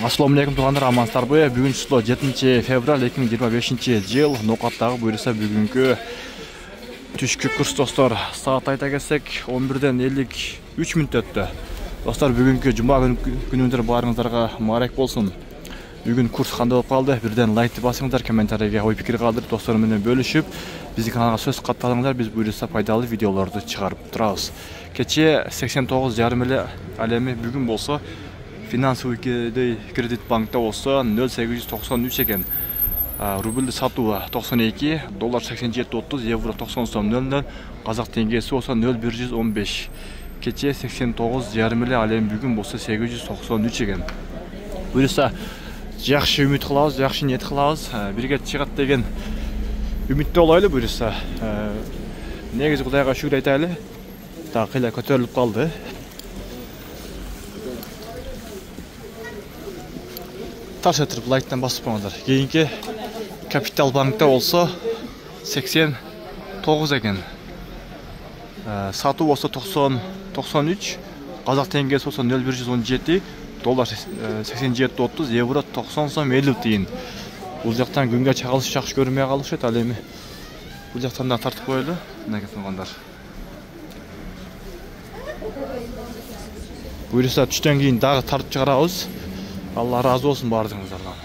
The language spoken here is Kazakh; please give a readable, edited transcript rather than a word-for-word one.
Assalamu alaikum туғандар, амансыздарбы? Бүгін число 7 февраль 2025 жыл. Ноқаттағы бұйырса бүгінгі түшкі курс достар. Сағат айта келсек 11-ден 53 минут өтті. Достар, бүгінгі жұма күніндер барыңыздарға марек болсын. Бүгін курс қандай болып қалды? Бірден лайкты басыңыздар, комментарийге ой пікір қалдырып, достарыммен бөлішіп, біздің каналға сөз қатталыңыздар, біз бұйырса пайдалы видеоларды шығарып тұрамыз. Кеше 89,5 әлемі бүгін болса финансовый кредит банкта болса 0,893 екен. Рубльді сатуы 92, доллар 87,30, евро 90,00, қазақ теңгесі болса 0,115. Кеше 89,5 әлем бүгін болса 893 екен. Бұйырса жақсы үміт қылауыз, жақсы ниет қылауыз, бірге шығат деген үмітті олайлы бұйырса. Негізі Құдайға шүкір айтайлы. Қайла көтеріліп қалды. Тарс етіріп лайктан басып қоңыздар. Кейінгі капитал банкта болса 89 екен. Сату болса 93, қазақ теңгесі болса 0,117, доллар 87,30, евро 90,50 дейін. Бұл жақтан күнге чағылыш жақшы көрмей қалыш еді әлемі. Бұл жақтан да тартып қойылы. Нәкет қоңыздар. Бұйырса түштен кейін дағы тартып шығарамыз. Алла разы болсын бардыңыздардан.